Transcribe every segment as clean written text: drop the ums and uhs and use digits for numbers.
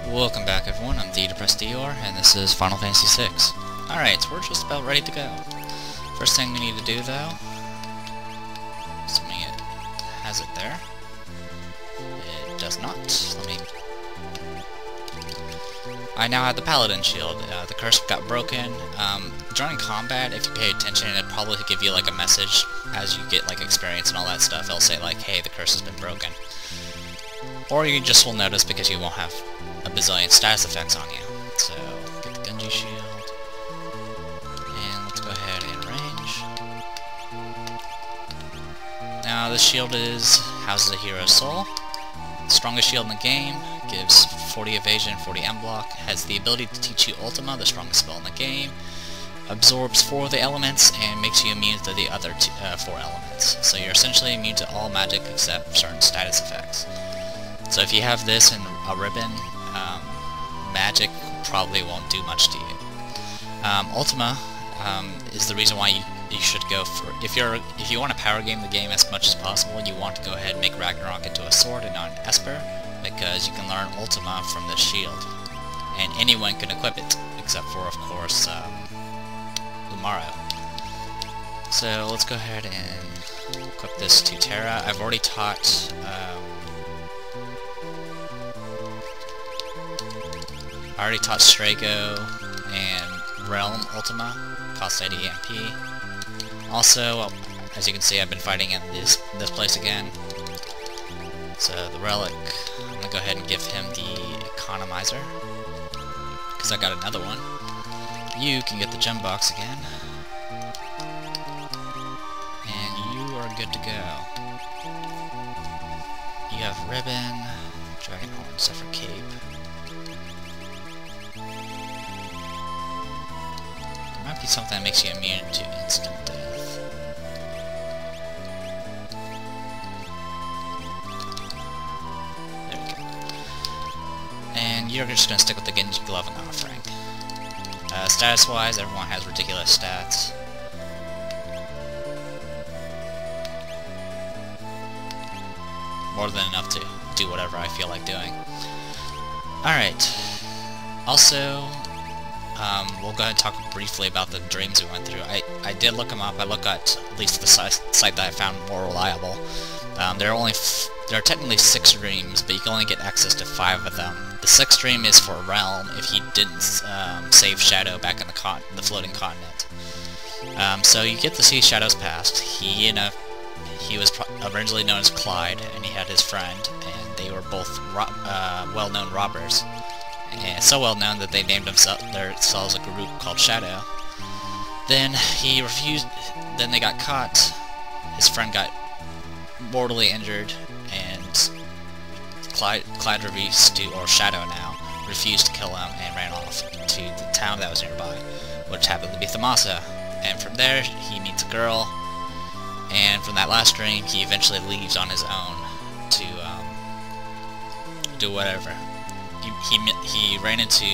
Welcome back everyone, I'm the Depressed Dior, and this is Final Fantasy VI. Alright, so we're just about ready to go. First thing we need to do though, assuming it has it there. It does not. I now have the Paladin shield. The curse got broken. During combat, if you pay attention, it'll probably give you like a message as you get like experience and all that stuff. It'll say like, hey, the curse has been broken. Or you just will notice because you won't have a bazillion status effects on you. So, get the Genji shield. And let's go ahead and range. Now this shield houses a hero's soul. Strongest shield in the game. Gives 40 evasion, 40 M block. Has the ability to teach you Ultima, the strongest spell in the game. Absorbs 4 of the elements and makes you immune to the other 4 elements. So you're essentially immune to all magic except certain status effects. So if you have this and a ribbon, magic probably won't do much to you. Ultima is the reason why you should go for if you want to power game the game as much as possible. You want to go ahead and make Ragnarok into a sword and not an esper, because you can learn Ultima from this shield, and anyone can equip it except for, of course, Umaro. So let's go ahead and equip this to Terra. I've already taught. I already taught Strago and Realm Ultima, cost 80 MP. Also, well, as you can see, I've been fighting in this place again. So the Relic, I'm gonna go ahead and give him the Economizer, because I got another one. You can get the Gem Box again, and you are good to go. You have Ribbon, Dragon Horn, Zephyr Cape. Might be something that makes you immune to instant death. There we go. And you're just gonna stick with the Genji Glove and the offering. Status-wise, everyone has ridiculous stats. More than enough to do whatever I feel like doing. Alright. Also, we'll go ahead and talk briefly about the dreams we went through. I did look them up. I looked at least the site that I found more reliable. There are technically 6 dreams, but you can only get access to 5 of them. The 6th dream is for Realm if he didn't save Shadow back in the floating continent. So you get to see Shadow's past. He was originally known as Clyde, and he had his friend, and they were both well-known robbers. And so well known that they named themselves a group called Shadow. Then he refused. Then they got caught. His friend got mortally injured, and Clyde refused to, or Shadow now, refused to kill him and ran off to the town that was nearby, which happened to be Thamasa. And from there, he meets a girl. And from that last dream, he eventually leaves on his own to do whatever. He ran into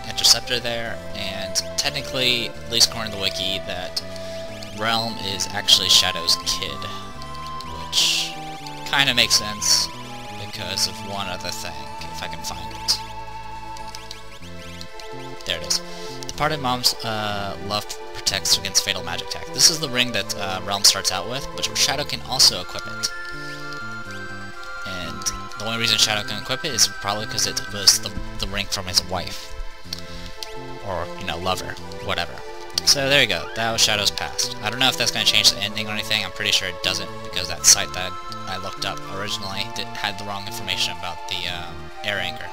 Interceptor there, and technically, at least according to the wiki, that Realm is actually Shadow's kid, which kind of makes sense because of one other thing, if I can find it. There it is. Departed Mom's love protects against fatal magic attack. This is the ring that Realm starts out with, but Shadow can also equip it. And the only reason Shadow can equip it is probably because it was the ring from his wife. Or, lover. Whatever. So there you go. That was Shadow's past. I don't know if that's going to change the ending or anything. I'm pretty sure it doesn't, because that site that I looked up originally had the wrong information about the air anchor.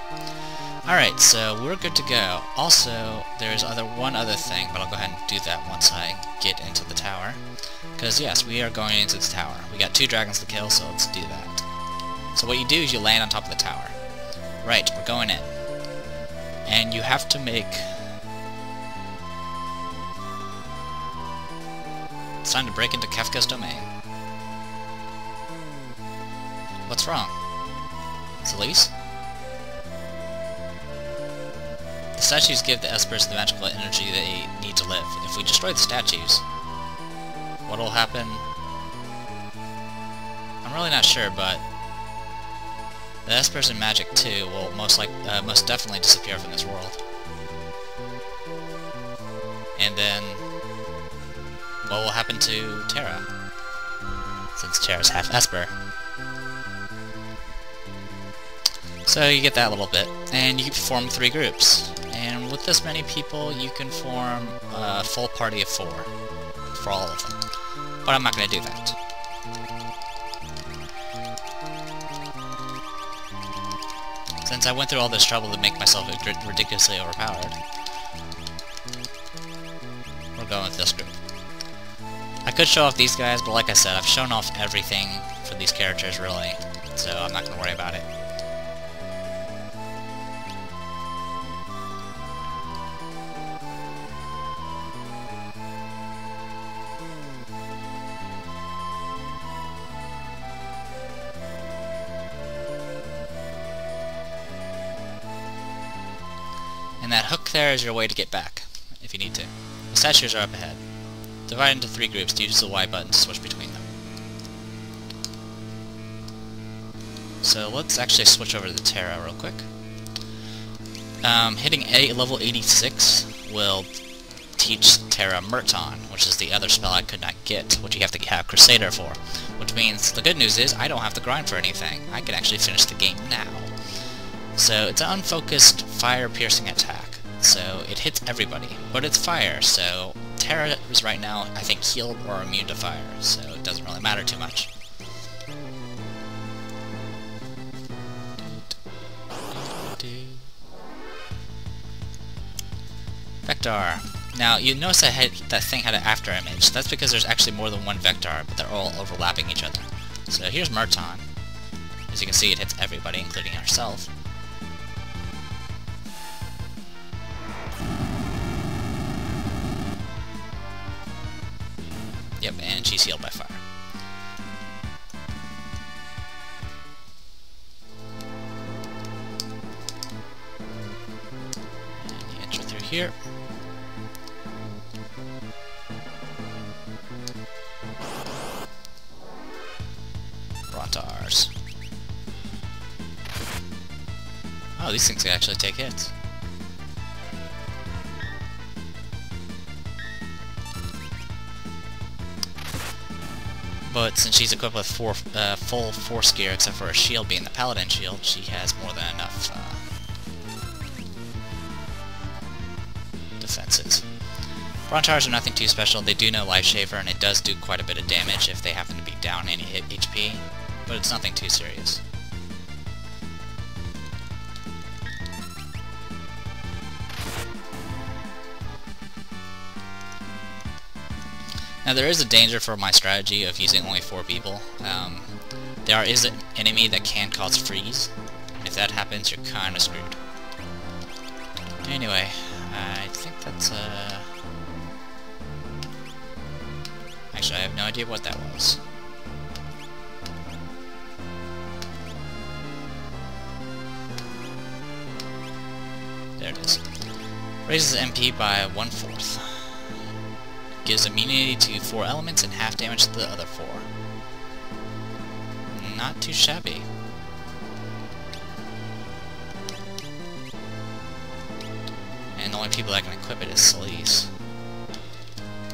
Alright, so we're good to go. Also, there's one other thing, but I'll go ahead and do that once I get into the tower. Because yes, we are going into the tower. We got 2 dragons to kill, so let's do that. So what you do is you land on top of the tower. Right, we're going in. And you have to make... It's time to break into Kefka's domain. What's wrong? Celise? The statues give the espers the magical energy they need to live. If we destroy the statues, what'll happen? I'm really not sure, but The espers and magic too will most definitely disappear from this world. And then, what will happen to Terra? Since Terra's half esper. So you get that little bit, and you form 3 groups. And with this many people, you can form a full party of 4 for all of them. But I'm not going to do that. Since I went through all this trouble to make myself ridiculously overpowered, we're going with this group. I could show off these guys, but like I said, I've shown off everything for these characters, really, so I'm not going to worry about it. And that hook there is your way to get back, if you need to. The statues are up ahead. Divide into 3 groups to use the Y button to switch between them. So let's actually switch over to the Terra real quick. Hitting level 86 will teach Terra Merton, which is the other spell I could not get, which you have to have Crusader for. Which means, the good news is, I don't have to grind for anything. I can actually finish the game now. So it's an unfocused fire-piercing attack. So it hits everybody, but it's fire, so Terra is right now, I think, healed or immune to fire, so it doesn't really matter too much. Vector. Now, you notice that thing had an after image. That's because there's actually more than one Vector, but they're all overlapping each other. So here's Merton. As you can see, it hits everybody, including herself. Yep, and she's healed by fire. And you enter through here. Brontars. Oh, these things can actually take hits. But since she's equipped with full force gear, except for a shield being the Paladin shield, she has more than enough defenses. Brontars are nothing too special. They do know Life Shaver, and it does do quite a bit of damage if they happen to be down any HP, but it's nothing too serious. Now there is a danger for my strategy of using only 4 people. There is an enemy that can cause freeze, and if that happens, you're kinda screwed. Anyway, I think that's actually, I have no idea what that was. There it is. Raises MP by 1/4. Gives immunity to 4 elements and half damage to the other 4. Not too shabby. And the only people that can equip it is Celise.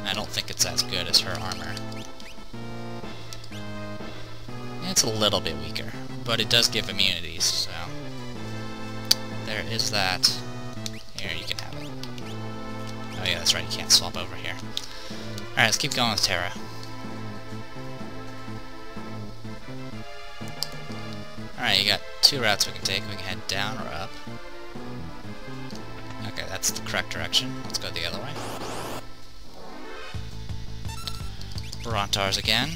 I don't think it's as good as her armor. It's a little bit weaker, but it does give immunities, so there is that. Here, you can have it. Oh yeah, that's right, you can't swap over here. Alright, let's keep going with Terra. Alright, you got 2 routes we can take. We can head down or up. Okay, that's the correct direction. Let's go the other way. Brontars again.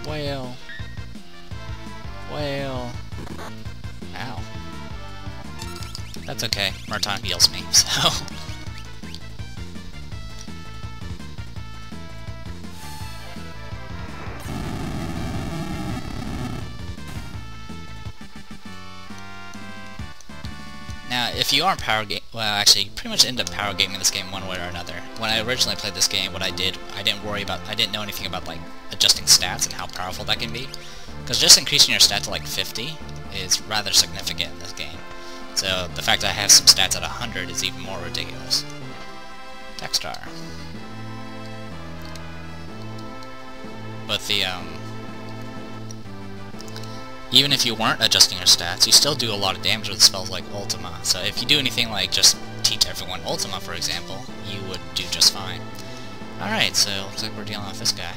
Whale. Whale. Ow. That's okay. Merton heals me, so... if you aren't power game, well, actually, you pretty much end up power gaming this game one way or another. When I originally played this game, what I did, I didn't know anything about like adjusting stats and how powerful that can be, because just increasing your stat to like 50 is rather significant in this game. So the fact that I have some stats at 100 is even more ridiculous. Textar. But even if you weren't adjusting your stats, you still do a lot of damage with spells like Ultima. So if you do anything like just teach everyone Ultima, for example, you would do just fine. Alright, so looks like we're dealing with this guy.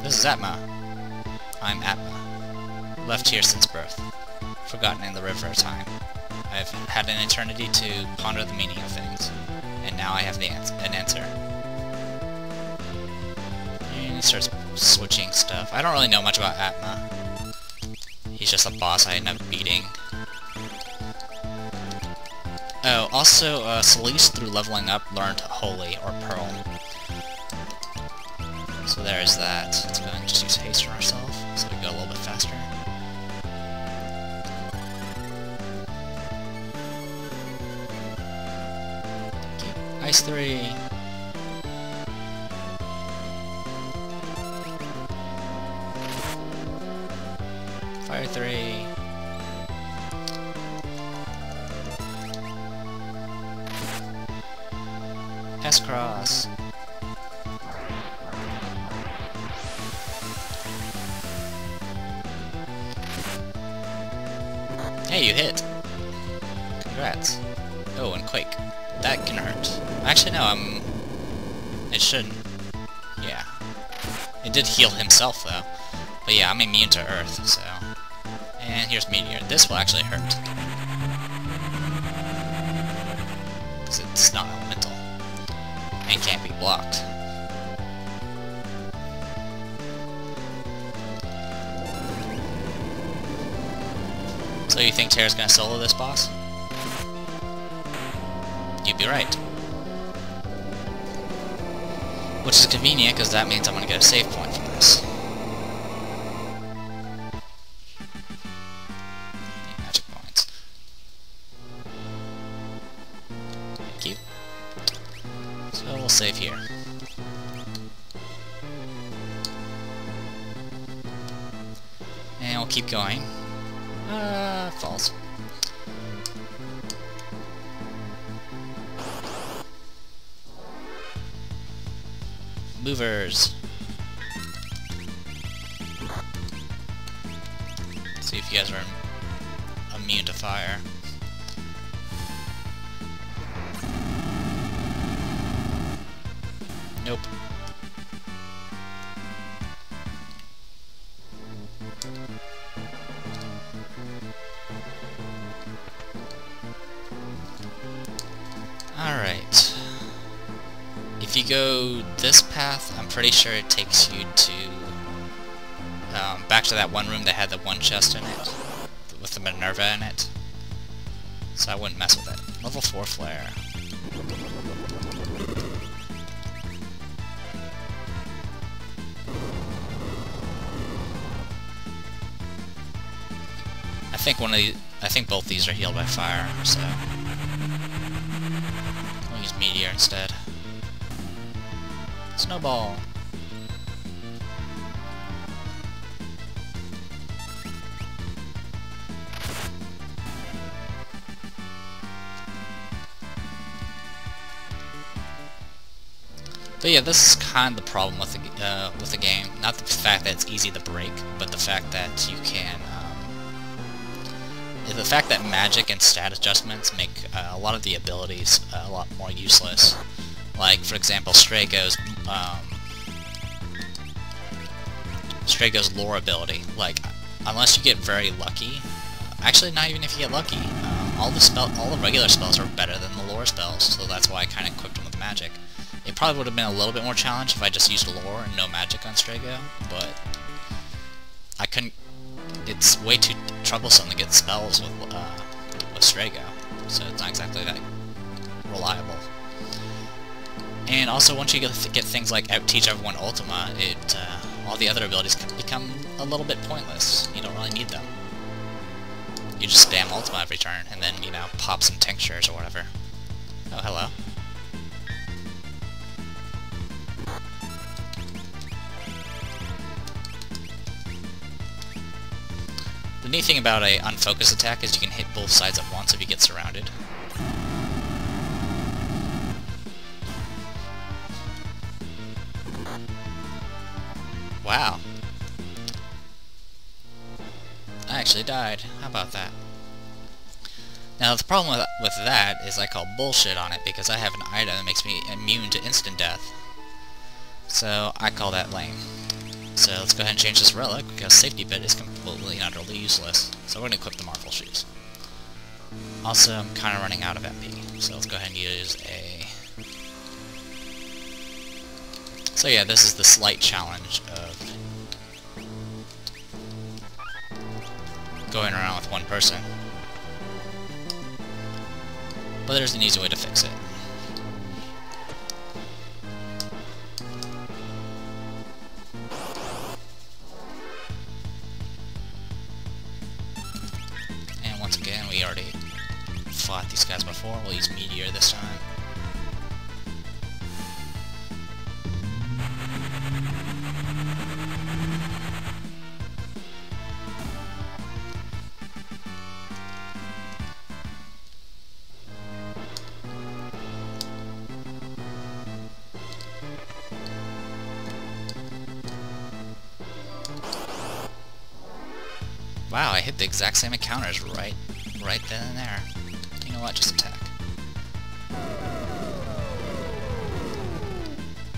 This is Atma. I'm Atma. Left here since birth. Forgotten in the river of time. I've had an eternity to ponder the meaning of things. And now I have an answer. And he starts switching stuff. I don't really know much about Atma. He's just a boss I end up beating. Oh, also, Celeste, through leveling up, learned Holy, or Pearl. So there's that. Let's go ahead and just use haste on ourselves, so we go a little bit faster. Okay. Ice 3. Fire 3. S-Cross. Hey, you hit! Congrats. Oh, and Quake. That can hurt. Actually, no, it shouldn't. Yeah. It did heal himself, though. But yeah, I'm immune to Earth, so... And here's Meteor. This will actually hurt. Because it's not elemental. And can't be blocked. So you think Terra's gonna solo this boss? You'd be right. Which is convenient, because that means I'm gonna get a save point from this. Magic points. Thank you. So we'll save here. And we'll keep going. False. Movers. See if you guys are immune to fire. Nope. Alright. If you go this path, I'm pretty sure it takes you to back to that one room that had the one chest in it, with the Minerva in it. So I wouldn't mess with it. Level 4 flare. I think both these are healed by fire, so we'll use Meteor instead. Snowball. But yeah, this is kind of the problem with the game. Not the fact that it's easy to break, but the fact that you can. The fact that magic and stat adjustments make a lot of the abilities a lot more useless. Like, for example, Strago's lore ability. Like, unless you get very lucky, actually not even if you get lucky, all the regular spells are better than the lore spells, so that's why I kind of equipped them with magic. It probably would have been a little bit more challenge if I just used lore and no magic on Strago, but I couldn't. It's way too troublesome to get spells with Strago, so it's not exactly that reliable. And also, once you get things like Teach Everyone Ultima, all the other abilities can become a little bit pointless. You don't really need them. You just spam Ultima every turn, and then, you know, pop some tinctures or whatever. Oh, hello. The neat thing about a unfocused attack is you can hit both sides at once if you get surrounded. Wow. I actually died. How about that? Now the problem with that is I call bullshit on it because I have an item that makes me immune to instant death. So I call that lame. So let's go ahead and change this relic because safety bit is completely and utterly useless. So we're going to equip the Marvel Shoes. Also, I'm kind of running out of MP, so let's go ahead and use a... So yeah, this is the slight challenge of going around with one person. But there's an easy way to fix it. And once again, we already fought these guys before. We'll use Meteor this time. Wow, I hit the exact same encounters right then and there. You know what, just attack.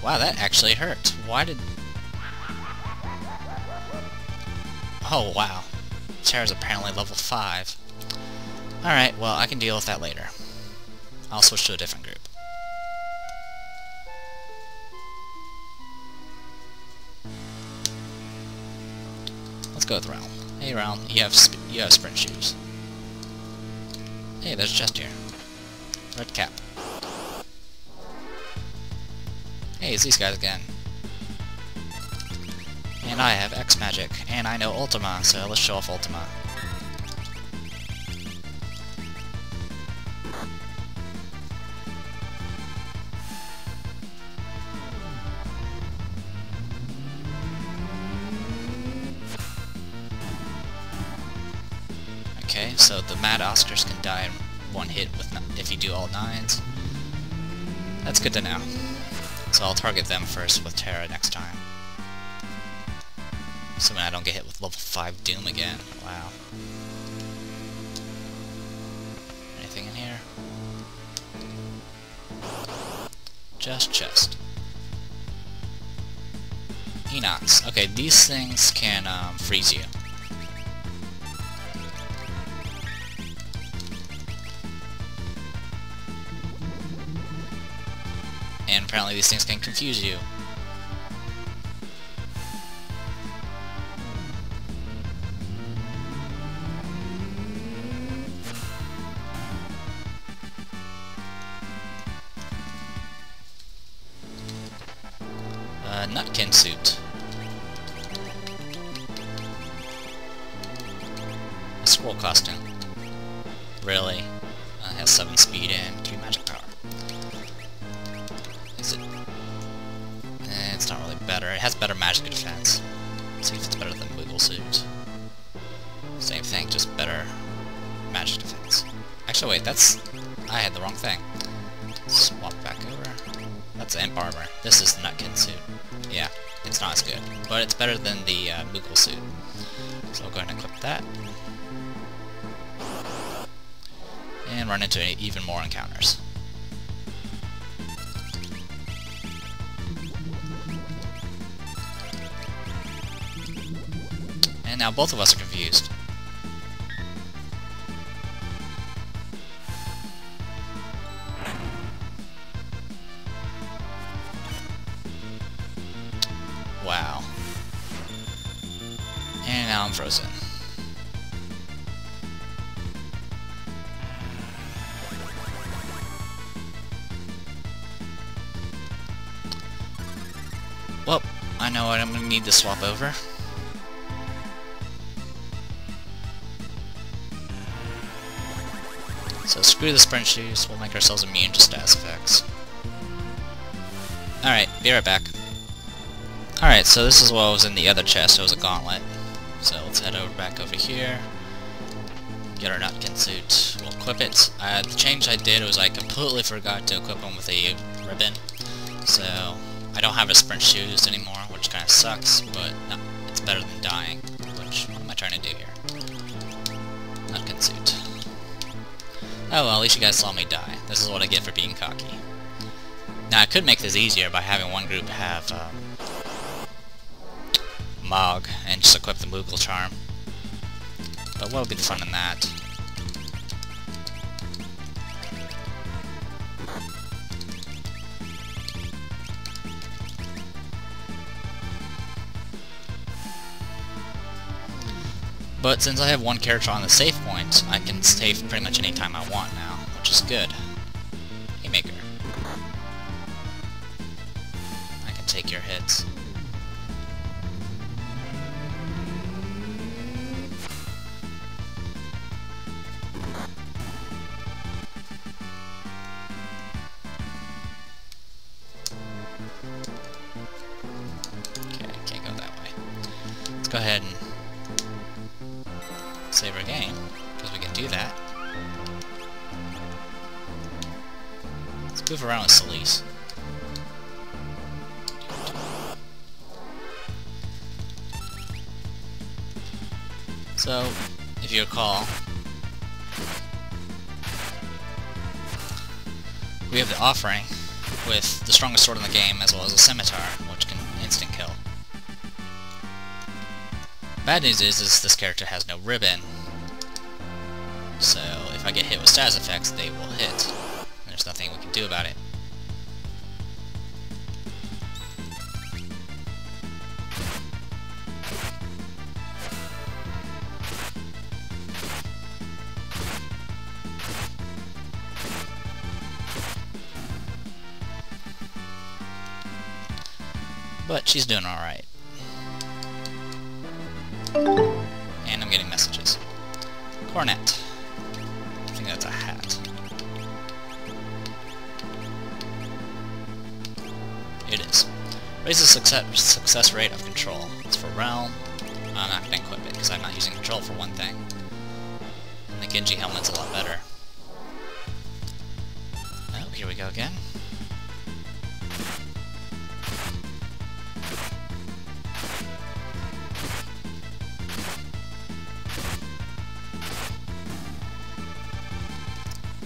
Wow, that actually hurt. Why did... Oh, wow. Terra's apparently level 5. Alright, well, I can deal with that later. I'll switch to a different group. Let's go with Realm. Hey, Realm, you have sprint shoes. Hey, there's a chest here. Red cap. Hey, it's these guys again. And I have X magic, and I know Ultima, so let's show off Ultima. Okay, so the Mad Oscars can die in one hit if you do all 9s. That's good to know. So I'll target them first with Terra next time. Assuming I don't get hit with level 5 Doom again. Wow. Anything in here? Just chest. Enox. Okay, these things can freeze you. And apparently these things can confuse you. Nutkin suit. A scroll costume. Really? It has 7 speed and 2 magic power. Is it? It's not really better. It has better magic defense. Let's see if it's better than Wiggle suit. Same thing, just better magic defense. Actually, wait, I had the wrong thing. Swap back over. That's Imp armor. This is the Nutkin suit. Yeah, it's not as good, but it's better than the Moogle suit. So I'll go ahead and equip that. And run into even more encounters. And now both of us are confused. Wow. And now I'm frozen. Well, I know what I'm going to need to swap over. So screw the sprint shoes, we'll make ourselves immune to status effects. Alright, be right back. Alright, so this is what was in the other chest, it was a gauntlet. So let's head back over here. Get our Nutkin suit. We'll equip it. The change I did was I completely forgot to equip him with a ribbon. So I don't have his sprint shoes anymore, which kind of sucks, but no, it's better than dying. Which, what am I trying to do here? Nutkin suit. Oh well, at least you guys saw me die. This is what I get for being cocky. Now I could make this easier by having one group have Mog and just equip the Moogle charm. But what would be the fun in that? But since I have one character on the save point, I can save pretty much any time I want now, which is good. Haymaker. I can take your hits. Okay, I can't go that way. Let's go ahead and save our game, because we can do that. Let's move around with Celise. So, if you recall, we have the offering with the strongest sword in the game as well as a scimitar, which can instant kill. Bad news is this character has no ribbon, so if I get hit with status effects, they will hit. There's nothing we can do about it. But she's doing alright. And I'm getting messages. Cornet. I think that's a hat. It is. Raises success rate of control. It's for Realm. I'm not going to equip it because I'm not using control for one thing. And the Genji helmet's a lot better. Oh, here we go again.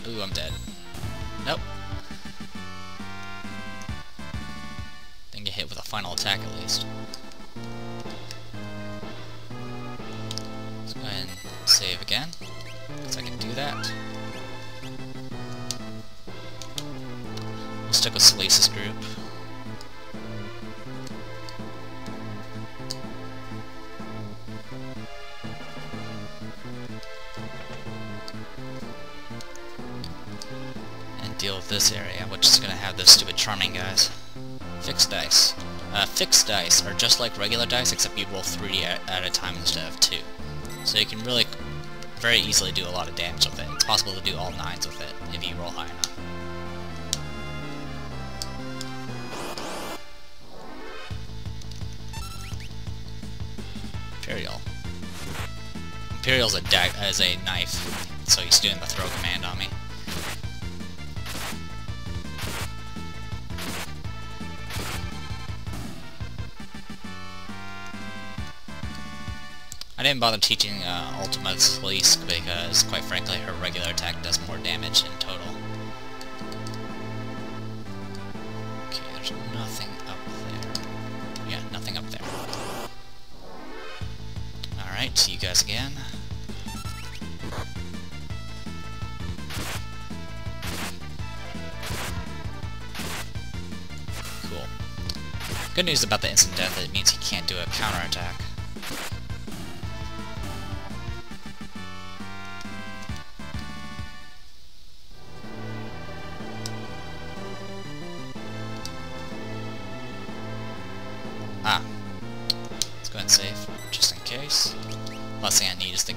Ooh, I'm dead. Nope. Didn't get hit with a final attack at least. Let's go ahead and save again, because I can do that. We'll stick with Celise's group. Deal with this area, which is going to have those stupid charming guys. Fixed dice. Fixed dice are just like regular dice, except you roll 3 at a time instead of 2. So you can really very easily do a lot of damage with it. It's possible to do all 9s with it if you roll high enough. Imperial. Imperial's a knife, so he's doing the throw command on me. I didn't bother teaching Ultimate Celise because, quite frankly, her regular attack does more damage in total. Okay, there's nothing up there. Yeah, nothing up there. Alright, see you guys again. Cool. Good news about the instant death, it means he can't do a counterattack. Let's go ahead and save, just in case. Last thing I need is to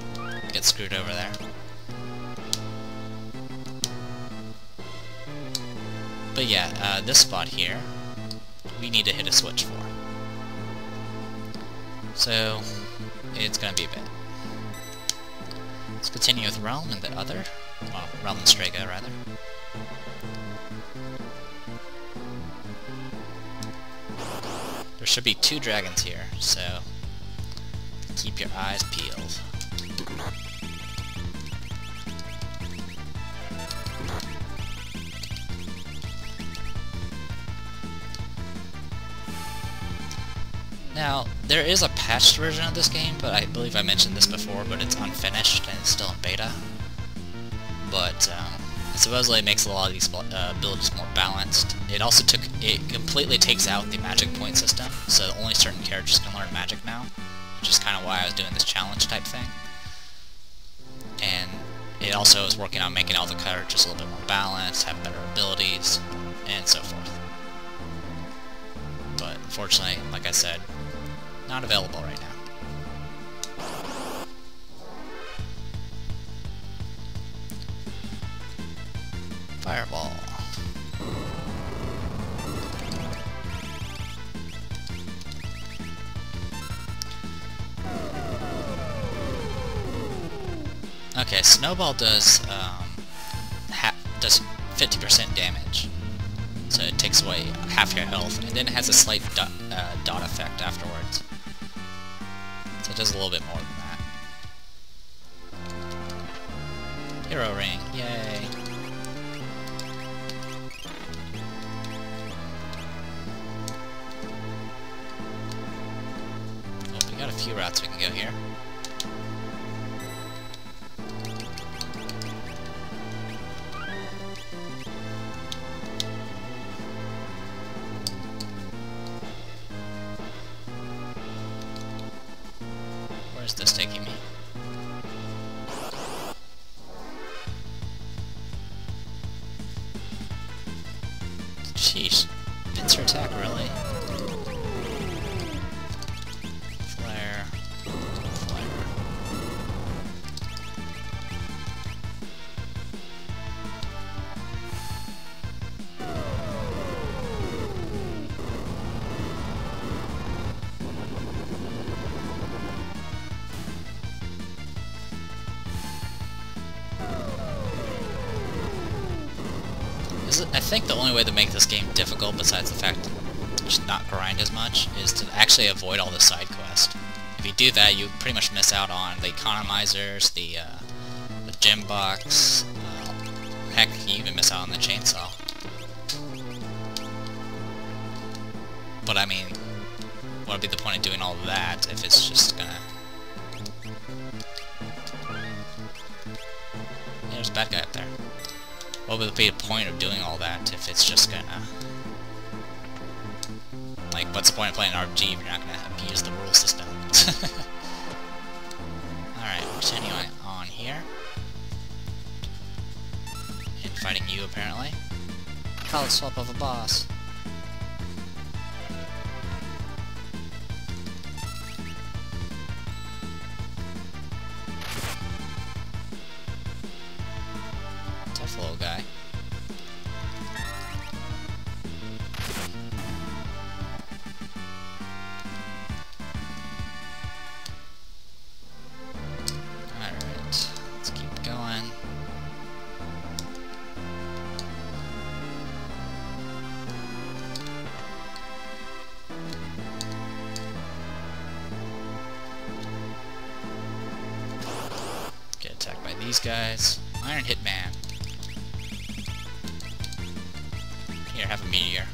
get screwed over there. But yeah, this spot here, we need to hit a switch for. So, it's gonna be a bit. Let's continue with Realm and the other. Well, Realm and Strega, rather. There should be 2 dragons here, so keep your eyes peeled. Now, there is a patched version of this game, but I believe I mentioned this before, but it's unfinished and it's still in beta. But supposedly it makes a lot of these abilities more balanced. It also completely takes out the magic point system, so only certain characters can learn magic now, which is kind of why I was doing this challenge type thing. And it also is working on making all the characters a little bit more balanced, have better abilities, and so forth. But unfortunately, like I said, not available right now. Fireball. Okay, Snowball does 50% damage, so it takes away half your health, and then it has a slight dot effect afterwards. So it does a little bit more than that. Hero Ring, yay! Oh, we got a few routes we can go here. Where's this taking me? Sheesh. Pincer attack, really? Flare. Flare. I think the only way to make this game difficult, besides the fact to just not grind as much, is to actually avoid all the side quests. If you do that, you pretty much miss out on the economizers, the gem box, heck, you even miss out on the chainsaw. But I mean, what would be the point of doing all of that if it's just gonna... Yeah, there's a bad guy up there. What would be the point of doing all that if it's just gonna... Like, what's the point of playing an RPG if you're not gonna abuse the rule system? Alright, continuing on here. And fighting you, apparently. Palette swap of a boss. Tough little guy. Alright, let's keep going. Get attacked by these guys. Iron Hitman. Here, have a meteor.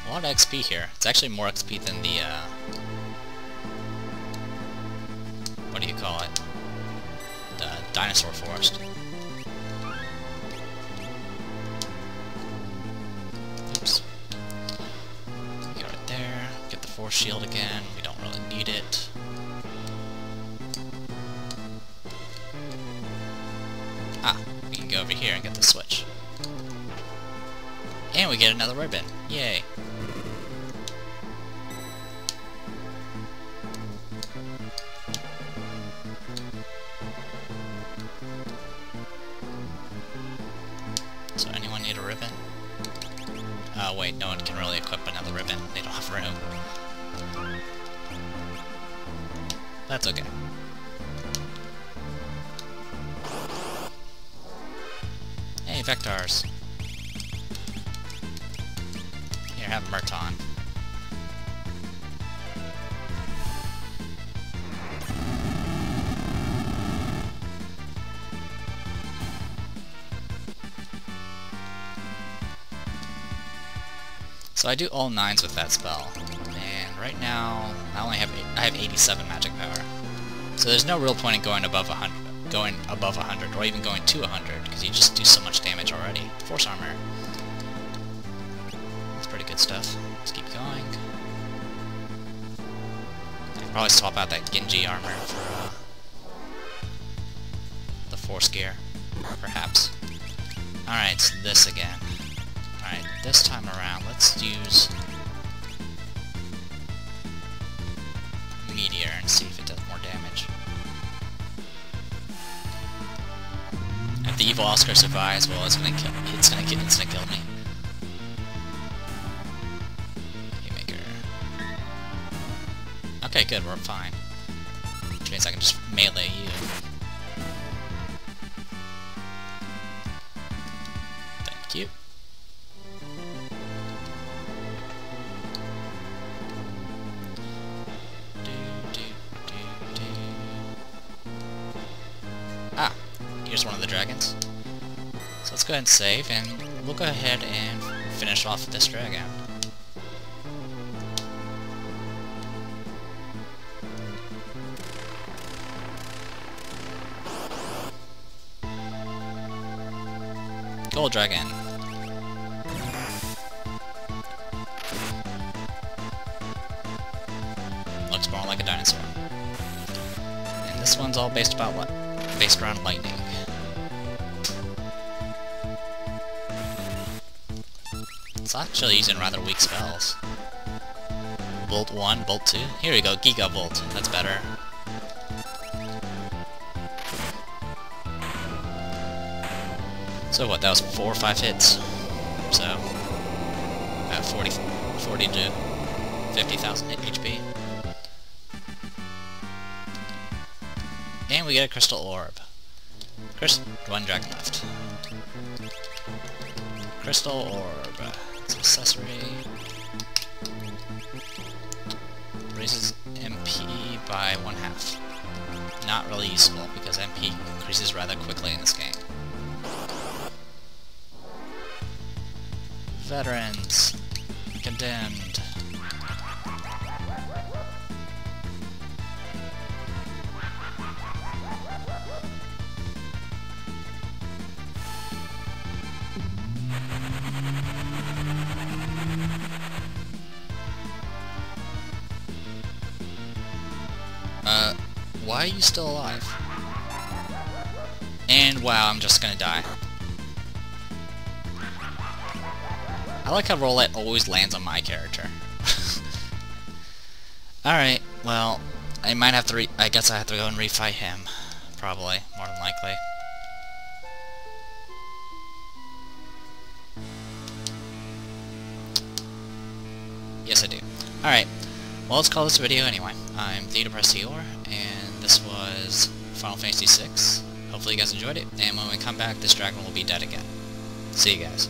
A lot of XP here. It's actually more XP than the, what do you call it? The dinosaur forest. Oops. Go right there. Get the force shield again. We don't really need it. Ah, we can go over here and get the switch. And we get another ribbon. Yay. So anyone need a ribbon? Wait, no one can really equip another ribbon. They don't have room. That's okay. Hey, Vectars. Here, have a Murton. So I do all 9s with that spell, and right now I have 87 magic power. So there's no real point in going above 100, or even going to 100, because you just do so much damage already. Force armor. That's pretty good stuff. Let's keep going. I could probably swap out that Genji armor for the force gear, perhaps. Alright, so this again. Alright, this time around, let's use Meteor and see if it does more damage. If the evil Oscar survives, well, it's gonna kill me. Haymaker. Okay, good, we're fine. Which means I can just melee you. Thank you. Ah, here's one of the dragons. So let's go ahead and save, and we'll go ahead and finish off this dragon. Gold dragon. Looks more like a dinosaur. And this one's all based about what? Based around lightning. It's actually using rather weak spells. Bolt 1, Bolt 2. Here we go, Giga Volt. That's better. So what, that was 4 or 5 hits. So, about 40 to 50,000 HP. And we get a crystal orb. One dragon left. Crystal orb. It's an accessory. Raises MP by 1/2. Not really useful because MP increases rather quickly in this game. Veterans. Condemned. Why are you still alive? And wow, I'm just gonna die. I like how roulette always lands on my character. Alright, well, I might have to I guess I have to go and refight him. Probably, more than likely. Yes, I do. Alright, well, let's call this a video anyway. I'm TheDepressed, and this was Final Fantasy VI. Hopefully you guys enjoyed it, and when we come back, this dragon will be dead again. See you guys.